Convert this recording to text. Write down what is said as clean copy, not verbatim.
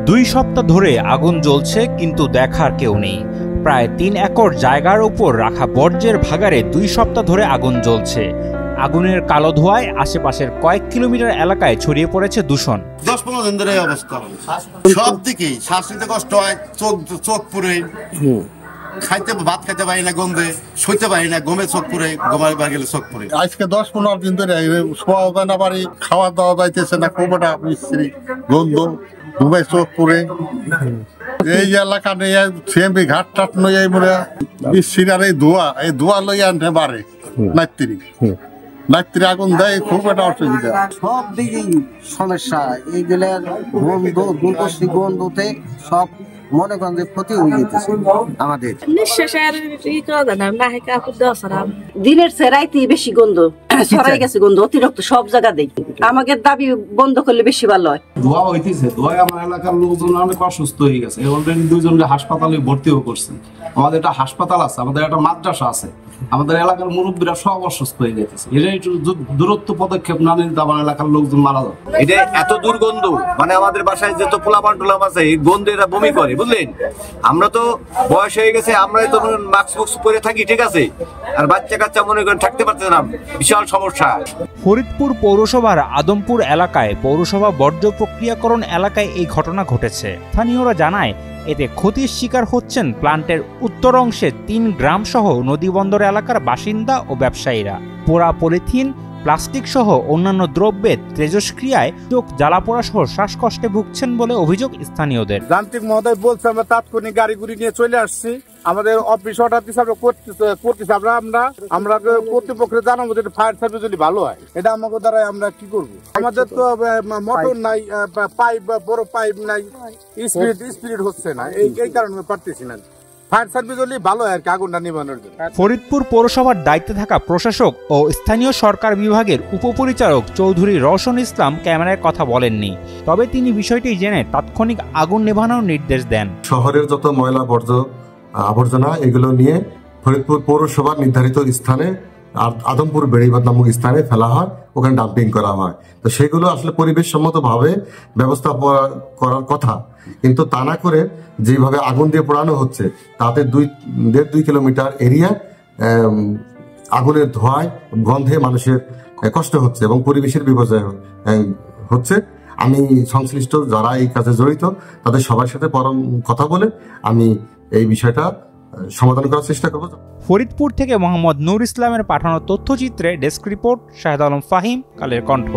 2 সপ্তাহ ধরে আগুন জ্বলছে, কিন্তু দেখার কেউ নেই। প্রায় 3 একর জায়গার উপর রাখা বর্জ্যের ভাগাড়ে 2 সপ্তাহ ধরে আগুন জ্বলছে। আগুনের কালো ধোঁয়ায় আশেপাশের কয়েক কিলোমিটার এলাকায় ছড়িয়ে পড়েছে দূষণ। 10-15 দিন ধরে এই অবস্থা, সব দিকেই শ্বাস নিতে কষ্ট হয়, চোখ পুরে ভাত খাইতে পারি না, গন্ধে শুইতে পারি না, গমে চোখ পুরে, গমার গেলে চোখ পুরে। আজকে 10-15 দিন ধরে শোয়া যায় না, বাড়ি খাওয়া দাওয়া যাইতেছে না, খুবটা মিস্ত্রি গন্ধ, ঘুমে চোখ পুরে। এই এলাকা নিয়ে সেমি ঘাট টাট নই মনে মিস্ত্রির আর এই ধোয়া লইয়া আনতে পারে নাত্রি আগুন দেয়, খুব একটা অসুবিধা। সব দিকেই সমস্যা, এইগুলার গন্ধতে সব মনে করেন যে ক্ষতি হয়ে যেতেছে আমাদের। দিনের সেরাইতে বেশি গন্ধ ছড়াই গেছে, গন্ধ অতিরিক্ত সব জায়গা দেই। আমাদের দাবি বন্ধ করলে বেশি ভালো হয়। ধোয়া হইতেছে, ধোয়ায় আমার এলাকার লোকজন অনেক অসুস্থ হয়ে গেছে। অলরেডি 2 জনকে হাসপাতালে ভর্তিও করছে। আমাদের একটা হাসপাতাল আছে, আমাদের একটা মাদ্রাসা আছে, আমাদের এলাকার মুরব্বীরা সব অসুস্থ হয়ে যাইতেছে। এটা একটু দূরত্ব পদক্ষেপ না নিলে আমার এলাকার লোকজন মারা যাবে। এটা এত দুর্গন্ধ, মানে আমাদের বাসায় যত পোলাপান টোলাপ আছে এই গন্ধে এরা বমি করে, বুঝলেন। আমরা তো বয়স হয়ে গেছে, আমরা তো মাস্ক পরে থাকি, ঠিক আছে, আর বাচ্চা কাচ্চা মনে করেন থাকতে পারছে না, বিশাল সমস্যা। ফরিদপুর পৌরসভার আদমপুর এলাকায় পৌরসভা বর্জ্য প্রক্রিয়াকরণ এলাকায় এই ঘটনা ঘটেছে। স্থানীয়রা জানায় এতে ক্ষতির শিকার হচ্ছেন প্ল্যান্টের উত্তর অংশে 3 গ্রাম সহ নদীবন্দর এলাকার বাসিন্দা ও ব্যবসায়ীরা। পোড়া পলিথিন, প্লাস্টিক সহ অন্যান্য দ্রব্যের তেজস্ক্রিয়ায় চোখ জ্বালাপোড়া সহ শ্বাসকষ্টে ভুগছেন বলে অভিযোগ স্থানীয়দের। যান্ত্রিক মহোদয় বলছে আমরা তাৎক্ষণিক গাড়ি নিয়ে চলে আসছি, আমাদের অফিস অর্ডার দিচ্ছে, করতেছি আমরা কর্তৃপক্ষের জানাবো যে ফায়ার সার্ভিস যদি ভালো হয়। এটা আমাকে দ্বারা আমরা কি করবো, আমাদের তো মোটর নাই, পাইপ বড় পাইপ নাই, স্পিরিট হচ্ছে না, এই কারণে পারতেছি না। ফরিদপুর পৌরসভার দায়িত্বে থাকা প্রশাসক ও স্থানীয় সরকার বিভাগের উপপরিচালক চৌধুরী রওশন ইসলাম ক্যামেরায় কথা বলেননি, তবে তিনি বিষয়টি জেনে তাৎক্ষণিক আগুন নেভানোর নির্দেশ দেন। শহরের যত ময়লা আবর্জনা এগুলো নিয়ে ফরিদপুর পৌরসভার নির্ধারিত স্থানে আদমপুর বেড়িবাঁধ নামক স্থানে ফেলা হয়, ওখানে ডাম্পিং করা হয়। তো সেগুলো আসলে পরিবেশ সম্মত ভাবে ব্যবস্থা করার কথা, কিন্তু তা না করে যেভাবে আগুন দিয়ে পোড়ানো হচ্ছে তাতে 1.5-2 কিলোমিটার এরিয়া আগুনের ধোঁয়ায় গন্ধে মানুষের কষ্ট হচ্ছে এবং পরিবেশের বিপর্যয় হচ্ছে। আমি সংশ্লিষ্ট যারা এই কাজে জড়িত তাদের সবার সাথে কথা বলে আমি এই বিষয়টা সমাধান করার চেষ্টা করব। ফরিদপুর থেকে মোহাম্মদ নূর ইসলামের পাঠানো তথ্যচিত্রে ডেস্ক রিপোর্ট, শাহেদ আলম ফাহিম, কালের কণ্ঠ।